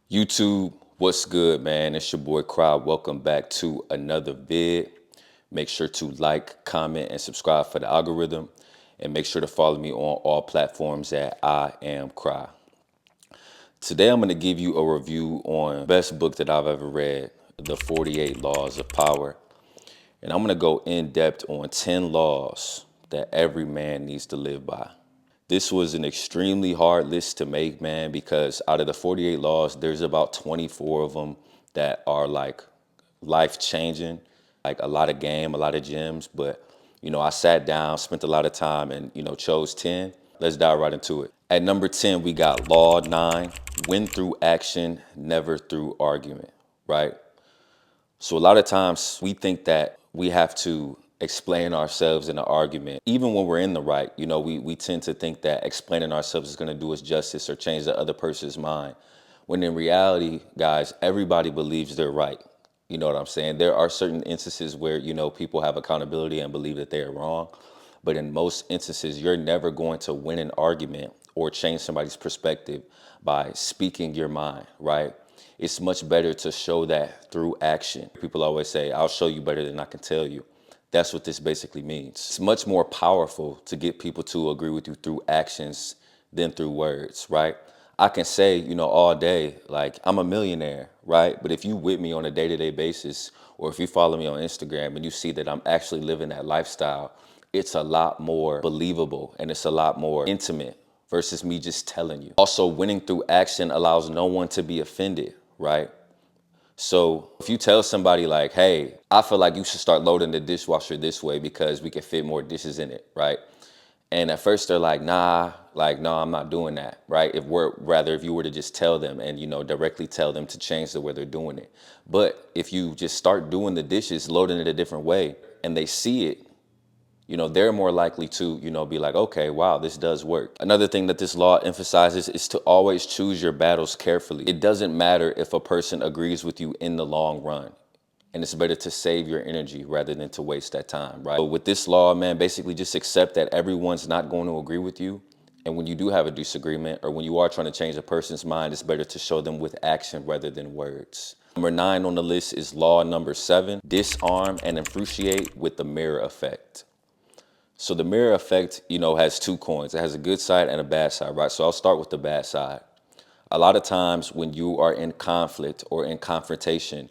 YouTube, what's good, man? It's your boy Cry. Welcome back to another vid. Make sure to like, comment, and subscribe for the algorithm. And make sure to follow me on all platforms at I Am Cry. Today I'm going to give you a review on the best book that I've ever read, The 48 Laws of Power. And I'm going to go in depth on 10 laws that every man needs to live by. This was an extremely hard list to make, man, because out of the 48 laws, there's about 24 of them that are like life-changing, like a lot of game, a lot of gems. But, I sat down, spent a lot of time and, chose 10. Let's dive right into it. At number 10, we got Law 9, win through action, never through argument, right? So a lot of times we think that we have to explain ourselves in an argument. Even when we're in the right, we tend to think that explaining ourselves is going to do us justice or change the other person's mind. When in reality, guys, everybody believes they're right. You know what I'm saying? There are certain instances where, people have accountability and believe that they are wrong. But in most instances, you're never going to win an argument or change somebody's perspective by speaking your mind, right? It's much better to show that through action. People always say, I'll show you better than I can tell you. That's what this basically means. It's much more powerful to get people to agree with you through actions than through words, right? I can say, all day, like, I'm a millionaire, right? But if you with me on a day-to-day basis, or if you follow me on Instagram and you see that I'm actually living that lifestyle, it's a lot more believable and it's a lot more intimate versus me just telling you. Also, winning through action allows no one to be offended, right? So if you tell somebody like, hey, I feel like you should start loading the dishwasher this way because we can fit more dishes in it, right? And at first they're like, nah, no, I'm not doing that, right? If you were to just tell them and, directly tell them to change the way they're doing it. But if you just start doing the dishes, loading it a different way, and they see it, they're more likely to, be like, okay, wow, this does work. Another thing that this law emphasizes is to always choose your battles carefully. It doesn't matter if a person agrees with you in the long run. And it's better to save your energy rather than to waste that time, right? So with this law, man, basically just accept that everyone's not going to agree with you. And when you do have a disagreement or when you are trying to change a person's mind, it's better to show them with action rather than words. Number 9 on the list is law number 7, disarm and appreciate with the mirror effect. So the mirror effect, has two coins. It has a good side and a bad side, right? So I'll start with the bad side. A lot of times when you are in conflict or in confrontation,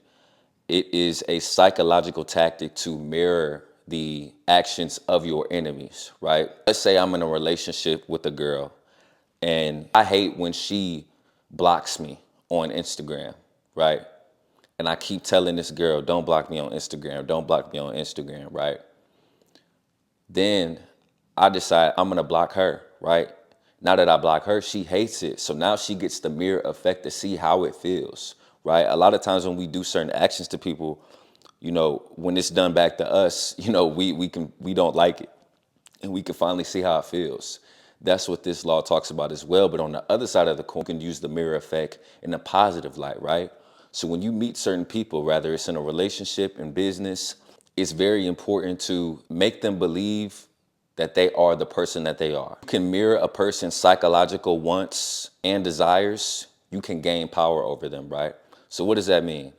it is a psychological tactic to mirror the actions of your enemies, right? Let's say I'm in a relationship with a girl and I hate when she blocks me on Instagram, right? And I keep telling this girl, don't block me on Instagram, don't block me on Instagram, right? Then I decide I'm going to block her, right? Now that I block her, she hates it. So now she gets the mirror effect to see how it feels, right? A lot of times when we do certain actions to people, when it's done back to us, we don't like it. And we can finally see how it feels. That's what this law talks about as well. But on the other side of the coin, you can use the mirror effect in a positive light, right? So when you meet certain people, whether it's in a relationship, in business, it's very important to make them believe that they are the person that they are. You can mirror a person's psychological wants and desires. You can gain power over them, right? So what does that mean?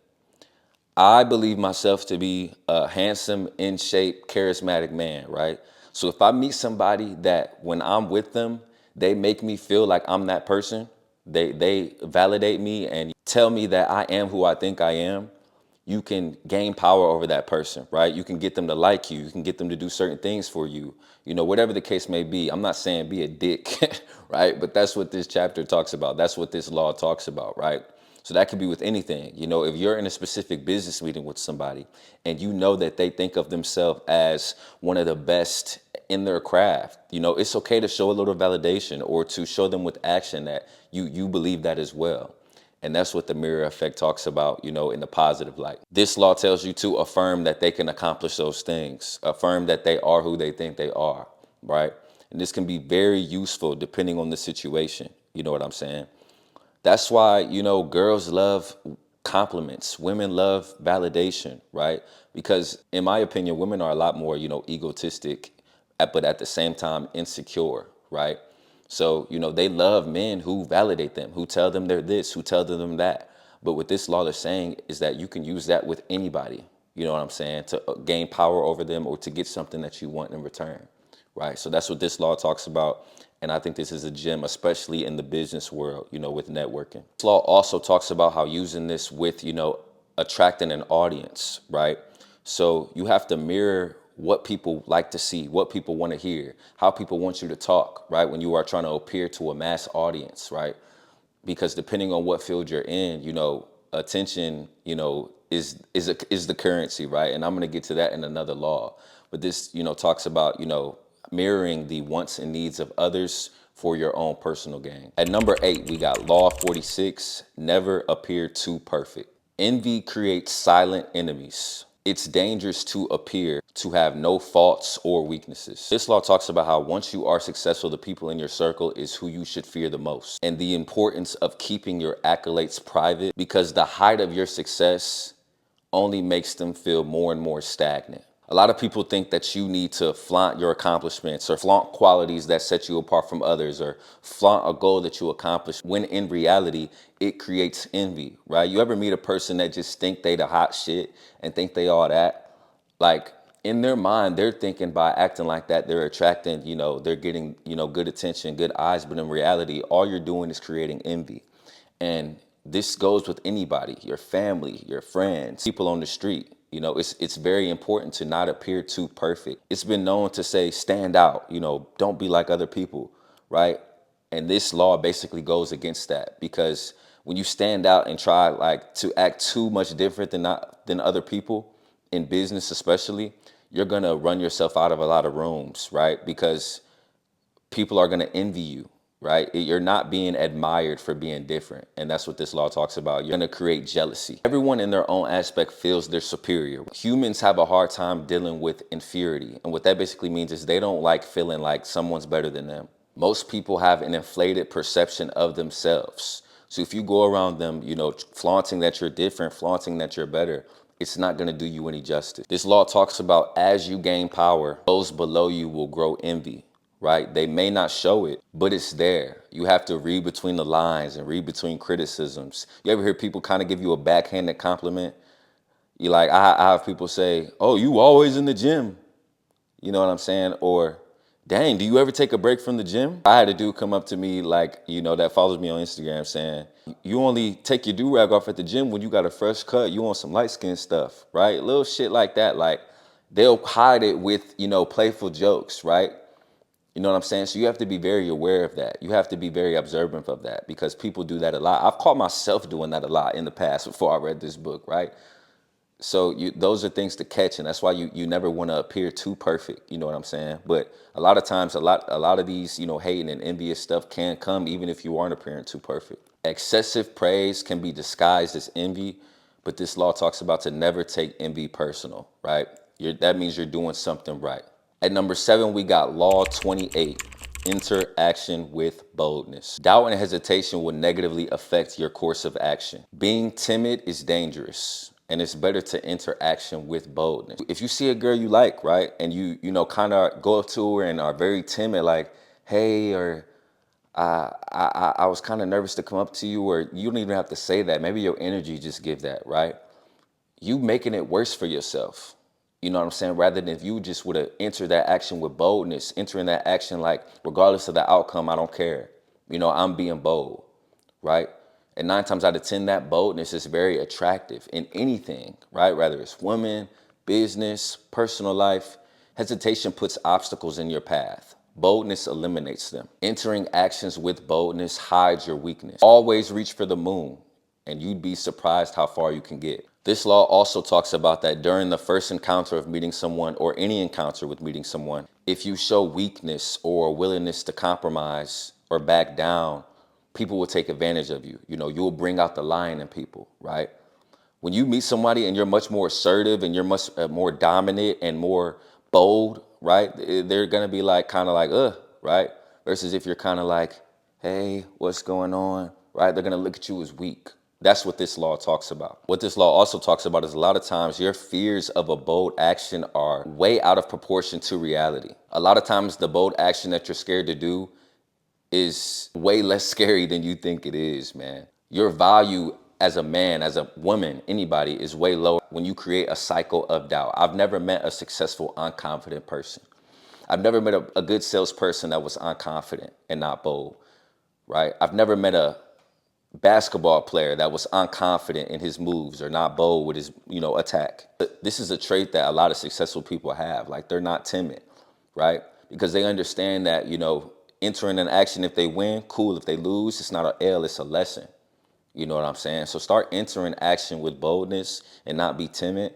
I believe myself to be a handsome, in shape, charismatic man, right? So if I meet somebody that when I'm with them, they make me feel like I'm that person, they validate me and tell me that I am who I think I am, you can gain power over that person, right? You can get them to like you. You can get them to do certain things for you. Whatever the case may be. I'm not saying be a dick, right? But that's what this chapter talks about. That's what this law talks about, right? So that could be with anything. If you're in a specific business meeting with somebody and you know that they think of themselves as one of the best in their craft, it's okay to show a little validation or to show them with action that you believe that as well. And that's what the mirror effect talks about, in the positive light. This law tells you to affirm that they can accomplish those things, affirm that they are who they think they are, right? And this can be very useful depending on the situation. You know what I'm saying? That's why, girls love compliments. Women love validation, right? Because in my opinion, women are a lot more, egotistic, but at the same time insecure, right? So, they love men who validate them, who tell them they're this, who tell them that. But what this law is saying is that you can use that with anybody, you know what I'm saying, to gain power over them or to get something that you want in return, right? So that's what this law talks about. And I think this is a gem, especially in the business world, with networking. This law also talks about how using this with, attracting an audience, right? So you have to mirror what people like to see, what people want to hear, how people want you to talk, right? When you are trying to appear to a mass audience, right? Because depending on what field you're in, attention, is the currency, right? And I'm going to get to that in another law. But this, talks about, mirroring the wants and needs of others for your own personal gain. At number 8, we got law 46, never appear too perfect. Envy creates silent enemies. It's dangerous to appear to have no faults or weaknesses. This law talks about how once you are successful, the people in your circle is who you should fear the most. And the importance of keeping your accolades private, because the height of your success only makes them feel more and more stagnant. A lot of people think that you need to flaunt your accomplishments or flaunt qualities that set you apart from others or flaunt a goal that you accomplished, when in reality, it creates envy, right? You ever meet a person that just think they the hot shit and think they all that? Like, in their mind, they're thinking by acting like that, they're attracting, they're getting, good attention, good eyes. But in reality, all you're doing is creating envy. And this goes with anybody, your family, your friends, people on the street. It's very important to not appear too perfect. It's been known to say, stand out, don't be like other people, right? And this law basically goes against that, because when you stand out and try like to act too much different than other people, in business especially, you're gonna run yourself out of a lot of rooms, right? Because people are gonna envy you, right? You're not being admired for being different. And that's what this law talks about. You're gonna create jealousy. Everyone in their own aspect feels they're superior. Humans have a hard time dealing with inferiority. And what that basically means is they don't like feeling like someone's better than them. Most people have an inflated perception of themselves. So if you go around them, flaunting that you're different, flaunting that you're better, it's not going to do you any justice. This law talks about as you gain power, those below you will grow envy, right? They may not show it, but it's there. You have to read between the lines and read between criticisms. You ever hear people kind of give you a backhanded compliment? You like, I have people say, oh, you always in the gym. You know what I'm saying? Or, dang, do you ever take a break from the gym? I had a dude come up to me like, that follows me on Instagram saying, you only take your do-rag off at the gym when you got a fresh cut. You want some light-skinned stuff, right? Little shit like that. Like, they'll hide it with, playful jokes, right? You know what I'm saying? So you have to be very aware of that. You have to be very observant of that, because people do that a lot. I've caught myself doing that a lot in the past before I read this book, right? So those are things to catch, and that's why you never want to appear too perfect. You know what I'm saying? But a lot of times, a lot of these, hating and envious stuff can come even if you aren't appearing too perfect. Excessive praise can be disguised as envy, but this law talks about to never take envy personal, right? That means you're doing something right. At number 7, we got law 28, interaction with boldness. Doubt and hesitation will negatively affect your course of action. Being timid is dangerous, and it's better to enter action with boldness. If you see a girl you like, right, and you kind of go up to her and are very timid, like, hey, or I was kind of nervous to come up to you, or you don't even have to say that. Maybe your energy just give that, right? You making it worse for yourself. You know what I'm saying? Rather than if you just would have entered that action with boldness, entering that action like, regardless of the outcome, I don't care. I'm being bold, right? And 9 times out of 10, that boldness is very attractive in anything, right? Whether it's women, business, personal life. Hesitation puts obstacles in your path. Boldness eliminates them. Entering actions with boldness hides your weakness. Always reach for the moon, and you'd be surprised how far you can get. This law also talks about that during the first encounter of meeting someone, or any encounter with meeting someone, if you show weakness or a willingness to compromise or back down, people will take advantage of you. You'll bring out the lion in people, right? When you meet somebody and you're much more assertive and you're much more dominant and more bold, right? They're going to be like, kind of like, right? Versus if you're kind of like, hey, what's going on, right? They're going to look at you as weak. That's what this law talks about. What this law also talks about is a lot of times your fears of a bold action are way out of proportion to reality. A lot of times the bold action that you're scared to do is way less scary than you think it is, man. Your value as a man, as a woman, anybody is way lower when you create a cycle of doubt. I've never met a successful, unconfident person. I've never met a good salesperson that was unconfident and not bold, right? I've never met a basketball player that was unconfident in his moves or not bold with his, attack. This is a trait that a lot of successful people have. Like, they're not timid, right? Because they understand that, entering an action, if they win, cool. If they lose, it's not an L, it's a lesson. You know what I'm saying? So start entering action with boldness and not be timid.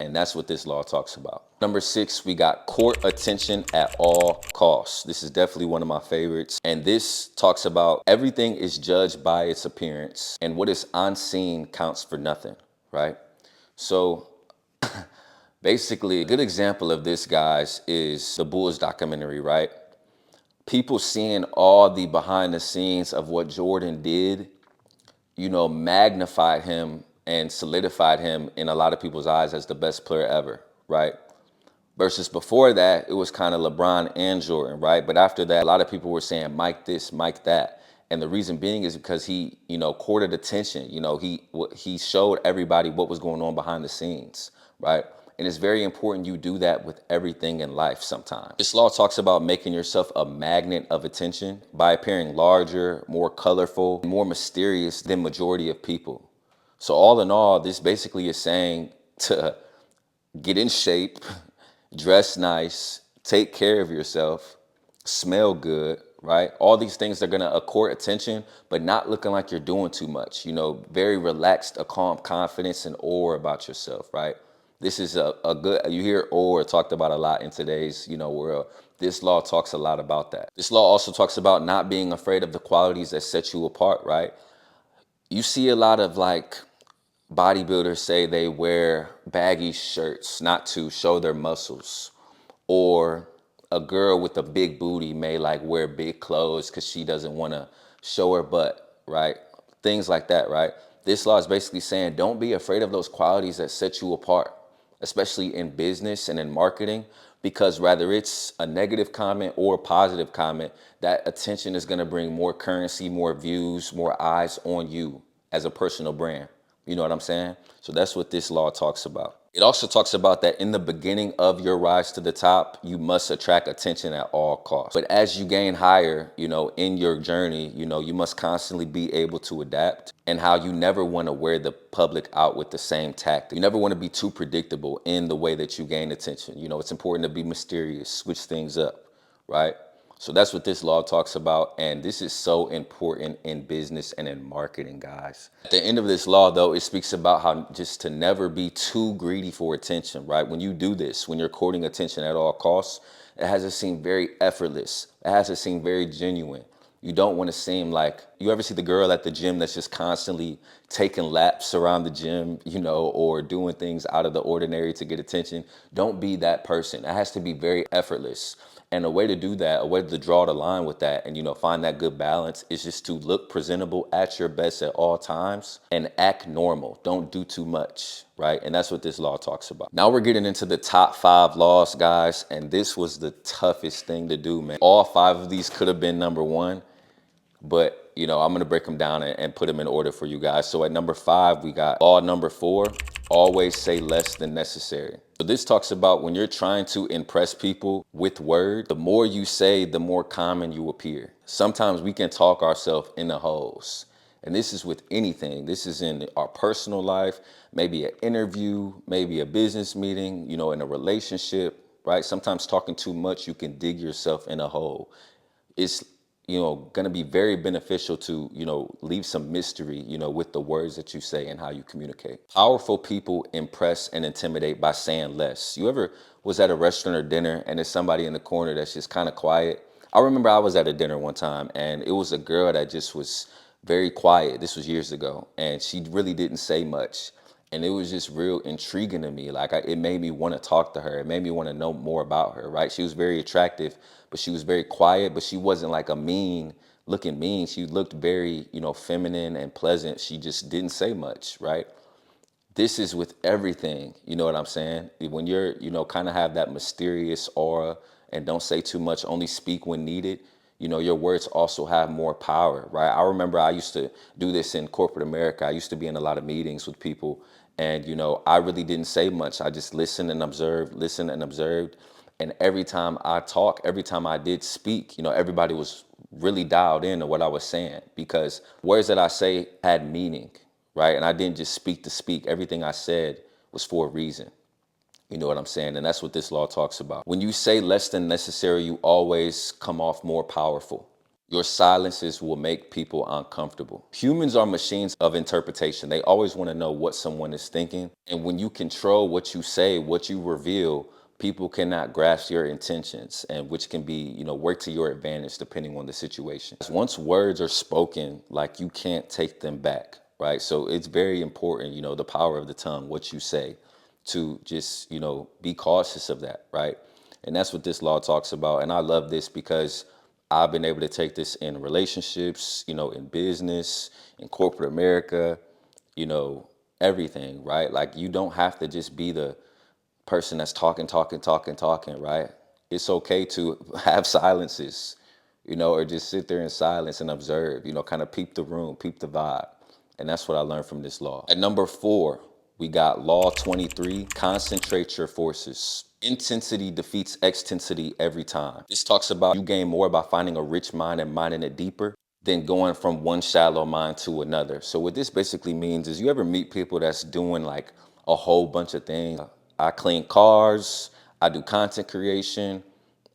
And that's what this law talks about. Number 6, we got court attention at all costs. This is definitely one of my favorites. And this talks about everything is judged by its appearance, and what is unseen counts for nothing, right? So basically, a good example of this, guys, is the Bulls documentary, right? People seeing all the behind the scenes of what Jordan did, magnified him and solidified him in a lot of people's eyes as the best player ever, right? Versus before that, it was kind of LeBron and Jordan, right? But after that, a lot of people were saying Mike this, Mike that. And the reason being is because he, courted attention. He showed everybody what was going on behind the scenes, right? And it's very important you do that with everything in life sometimes. This law talks about making yourself a magnet of attention by appearing larger, more colorful, more mysterious than majority of people. So all in all, this basically is saying to get in shape, dress nice, take care of yourself, smell good, right? All these things are gonna accord attention, but not looking like you're doing too much. Very relaxed, a calm confidence and aura about yourself, right? This is a good, you hear aura talked about a lot in today's, world. This law talks a lot about that. This law also talks about not being afraid of the qualities that set you apart, right? You see a lot of bodybuilders say they wear baggy shirts not to show their muscles, or a girl with a big booty may wear big clothes because she doesn't want to show her butt, right? Things like that, right? This law is basically saying don't be afraid of those qualities that set you apart, especially in business and in marketing, because whether it's a negative comment or a positive comment, that attention is going to bring more currency, more views, more eyes on you as a personal brand. You know what I'm saying? So that's what this law talks about. It also talks about that in the beginning of your rise to the top, you must attract attention at all costs. But as you gain higher, in your journey, you must constantly be able to adapt, and how you never want to wear the public out with the same tactic. You never want to be too predictable in the way that you gain attention. It's important to be mysterious, switch things up, right? So that's what this law talks about, and this is so important in business and in marketing, guys. At the end of this law, though, it speaks about how just to never be too greedy for attention, right? When you do this, when you're courting attention at all costs, it has to seem very effortless. It has to seem very genuine. You don't want to seem like, you ever see the girl at the gym that's just constantly taking laps around the gym, or doing things out of the ordinary to get attention? Don't be that person. It has to be very effortless. And a way to do that, a way to draw the line with that and, find that good balance is just to look presentable at your best at all times and act normal. Don't do too much, right? And that's what this law talks about. Now we're getting into the top 5 laws, guys. And this was the toughest thing to do, man. All 5 of these could have been number 1, but I'm going to break them down and put them in order for you guys. So at number 5, we got law number 4, always say less than necessary. So this talks about when you're trying to impress people with words, the more you say, the more common you appear. Sometimes we can talk ourselves in the holes. And this is with anything. This is in our personal life, maybe an interview, maybe a business meeting, in a relationship, right? Sometimes talking too much, you can dig yourself in a hole. It's going to be very beneficial to, leave some mystery, with the words that you say and how you communicate. Powerful people impress and intimidate by saying less. You ever was at a restaurant or dinner and there's somebody in the corner that's just kind of quiet? I remember I was at a dinner one time and it was a girl that just was very quiet. This was years ago, and she really didn't say much. And it was just real intriguing to me. It made me want to talk to her. It made me want to know more about her, right? She was very attractive, but she was very quiet, but she wasn't like a looking mean. She looked very, feminine and pleasant. She just didn't say much, right? This is with everything, you know what I'm saying? When you're, kind of have that mysterious aura and don't say too much, only speak when needed, Your words also have more power, right? I remember I used to do this in corporate America. I used to be in a lot of meetings with people, and I really didn't say much. I just listened and observed. And every time I talk, every time I did speak, everybody was really dialed in to what I was saying, because words that I say had meaning, right? And I didn't just speak to speak. Everything I said was for a reason. You know what I'm saying? And that's what this law talks about. When you say less than necessary, you always come off more powerful. Your silences will make people uncomfortable. Humans are machines of interpretation. They always want to know what someone is thinking. And when you control what you say, what you reveal, people cannot grasp your intentions, and which can be, work to your advantage depending on the situation. Once words are spoken, like, you can't take them back, right? So it's very important, the power of the tongue, what you say, to just, be cautious of that, right? And that's what this law talks about. And I love this because I've been able to take this in relationships, in business, in corporate America, you know, everything, right? Like, you don't have to just be the person that's talking, right? It's okay to have silences, or just sit there in silence and observe, kind of peep the room, peep the vibe. And that's what I learned from this law. At number 4, we got law 23, concentrate your forces. Intensity defeats extensity every time. This talks about you gain more by finding a rich mind and mining it deeper than going from one shallow mind to another. So what this basically means is, you ever meet people that's doing like a whole bunch of things? I clean cars, I do content creation,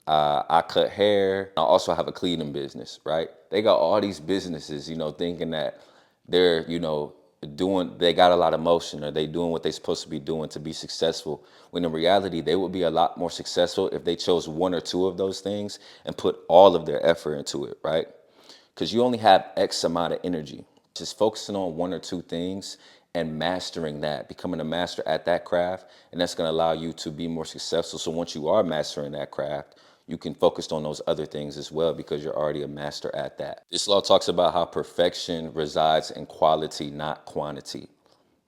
I cut hair. I also have a cleaning business, right? They got all these businesses, thinking that they're, they got a lot of motion, or they doing what they're supposed to be doing to be successful. When in reality, they would be a lot more successful if they chose one or two of those things and put all of their effort into it, right? Because you only have X amount of energy. Just focusing on one or two things and mastering that, becoming a master at that craft, and that's going to allow you to be more successful. So once you are mastering that craft, you can focus on those other things as well, because you're already a master at that. This law talks about how perfection resides in quality, not quantity,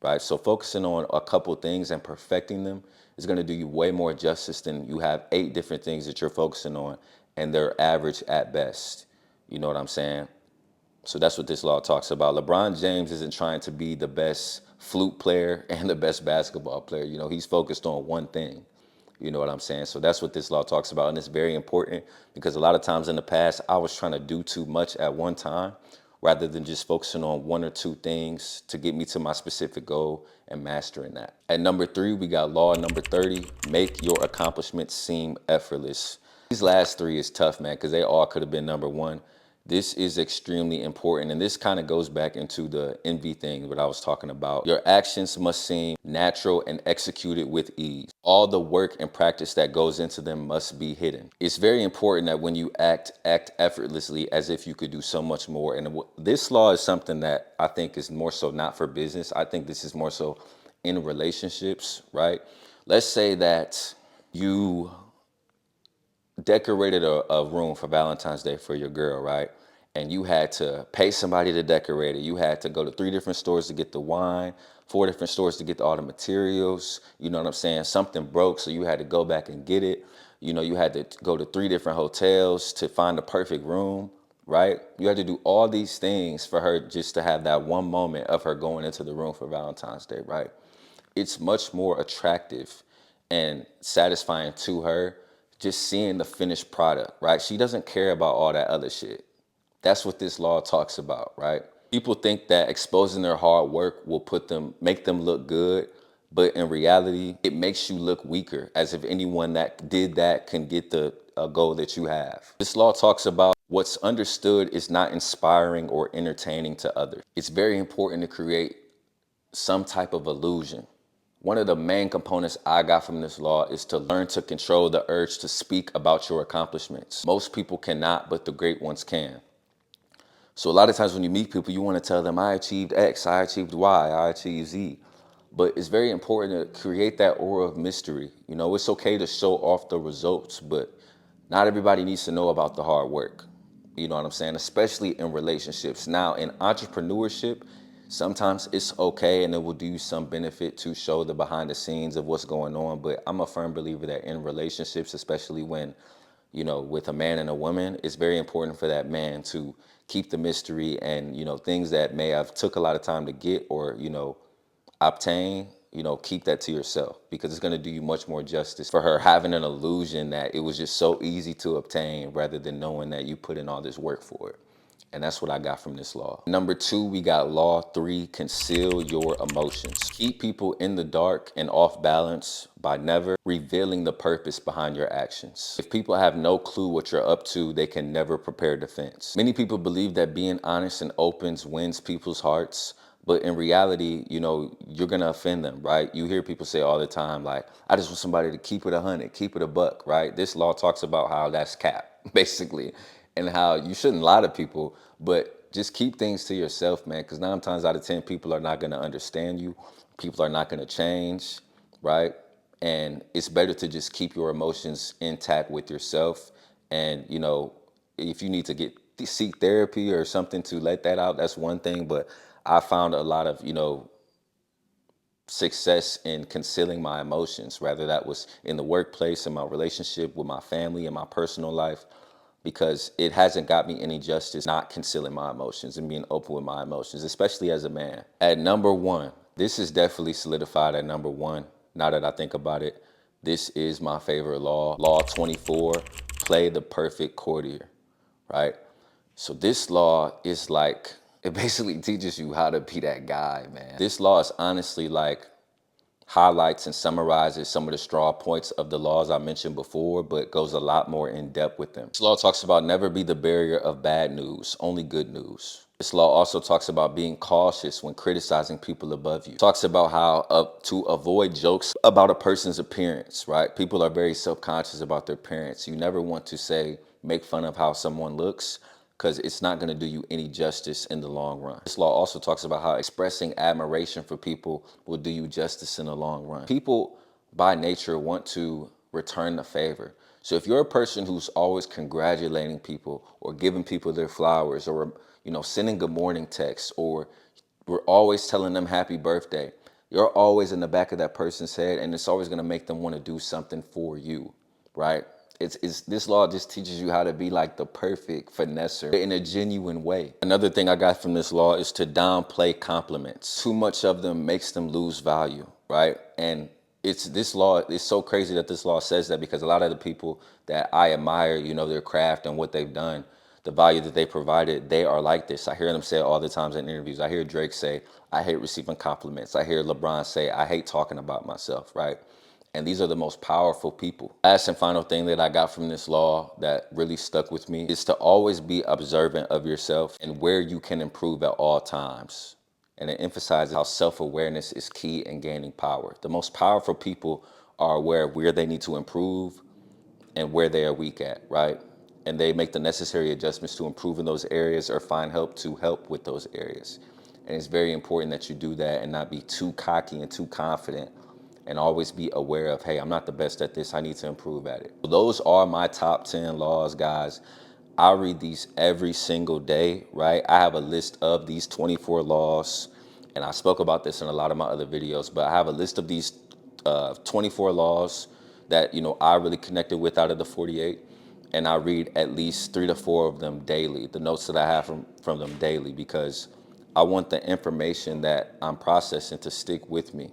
right? So focusing on a couple things and perfecting them is going to do you way more justice than you have 8 different things that you're focusing on and they're average at best. You know what I'm saying? So that's what this law talks about. LeBron James isn't trying to be the best flute player and the best basketball player. He's focused on one thing. You know what I'm saying? So that's what this law talks about. And it's very important, because a lot of times in the past, I was trying to do too much at one time rather than just focusing on one or two things to get me to my specific goal and mastering that. At number 3, we got law number 30, make your accomplishments seem effortless. These last 3 is tough, man, because they all could have been number 1. This is extremely important, and this kind of goes back into the envy thing that I was talking about. Your actions must seem natural and executed with ease. All the work and practice that goes into them must be hidden. It's very important that when you act effortlessly, as if you could do so much more. And this law is something that I think is more so not for business. I think this is more so in relationships, right? Let's say that you decorated a room for Valentine's Day for your girl, right? And you had to pay somebody to decorate it. You had to go to 3 different stores to get the wine, 4 different stores to get all the materials. You know what I'm saying? Something broke, so you had to go back and get it. You had to go to 3 different hotels to find the perfect room, right? You had to do all these things for her just to have that one moment of her going into the room for Valentine's Day, right? It's much more attractive and satisfying to her just seeing the finished product, right? She doesn't care about all that other shit. That's what this law talks about, right? People think that exposing their hard work will make them look good, but in reality, it makes you look weaker, as if anyone that did that can get the goal that you have. This law talks about what's understood is not inspiring or entertaining to others. It's very important to create some type of illusion. One of the main components I got from this law is to learn to control the urge to speak about your accomplishments. Most people cannot, but the great ones can. So a lot of times when you meet people, you want to tell them, I achieved X, I achieved Y, I achieved Z. But it's very important to create that aura of mystery. It's okay to show off the results, but not everybody needs to know about the hard work. You know what I'm saying? Especially in relationships. Now, in entrepreneurship, sometimes it's okay and it will do you some benefit to show the behind the scenes of what's going on. But I'm a firm believer that in relationships, especially when with a man and a woman, it's very important for that man to keep the mystery and, things that may have took a lot of time to get or, obtain, keep that to yourself because it's going to do you much more justice for her having an illusion that it was just so easy to obtain rather than knowing that you put in all this work for it. And that's what I got from this law. Number 2, we got law 3, conceal your emotions. Keep people in the dark and off balance by never revealing the purpose behind your actions. If people have no clue what you're up to, they can never prepare defense. Many people believe that being honest and open wins people's hearts. But in reality, you're going to offend them, right? You hear people say all the time, like, I just want somebody to keep it 100, keep it a buck, right? This law talks about how that's cap, basically, and how you shouldn't lie to people, but just keep things to yourself, man, because 9 times out of 10, people are not going to understand you. People are not going to change, right? And it's better to just keep your emotions intact with yourself. And, if you need to seek therapy or something to let that out, that's one thing. But I found a lot of, success in concealing my emotions, whether that was in the workplace, in my relationship with my family, in my personal life, because it hasn't got me any justice not concealing my emotions and being open with my emotions, especially as a man. At number 1, this is definitely solidified at number 1. Now that I think about it, this is my favorite law. Law 24, play the perfect courtier, right? So this law is like, it basically teaches you how to be that guy, man. This law is honestly like highlights and summarizes some of the straw points of the laws I mentioned before, but goes a lot more in depth with them. This law talks about never be the bearer of bad news, only good news. This law also talks about being cautious when criticizing people above you. It talks about how to avoid jokes about a person's appearance, right? People are very self-conscious about their appearance. You never want to make fun of how someone looks, because it's not going to do you any justice in the long run. This law also talks about how expressing admiration for people will do you justice in the long run. People by nature want to return the favor. So if you're a person who's always congratulating people or giving people their flowers or, sending good morning texts, or we're always telling them happy birthday, you're always in the back of that person's head, and it's always going to make them want to do something for you, right? This law just teaches you how to be like the perfect finesser in a genuine way. Another thing I got from this law is to downplay compliments. Too much of them makes them lose value, right? And this law, it's so crazy that this law says that, because a lot of the people that I admire, their craft and what they've done, the value that they provided, they are like this. I hear them say it all the times in interviews. I hear Drake say, I hate receiving compliments. I hear LeBron say, I hate talking about myself, right? And these are the most powerful people. Last and final thing that I got from this law that really stuck with me is to always be observant of yourself and where you can improve at all times. And it emphasizes how self-awareness is key in gaining power. The most powerful people are aware of where they need to improve and where they are weak at, right? And they make the necessary adjustments to improve in those areas or find help to help with those areas. And it's very important that you do that and not be too cocky and too confident, and always be aware of, hey, I'm not the best at this, I need to improve at it. So those are my top 10 laws, guys. I read these every single day, right? I have a list of these 24 laws, and I spoke about this in a lot of my other videos, but I have a list of these 24 laws that, I really connected with out of the 48. And I read at least 3 to 4 of them daily, the notes that I have from them daily, because I want the information that I'm processing to stick with me,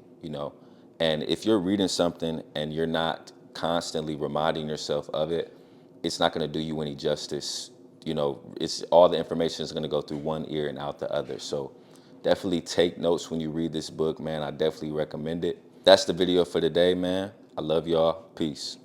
And if you're reading something and you're not constantly reminding yourself of it, it's not going to do you any justice. It's all the information is going to go through one ear and out the other. So definitely take notes when you read this book, man. I definitely recommend it. That's the video for today, man. I love y'all. Peace.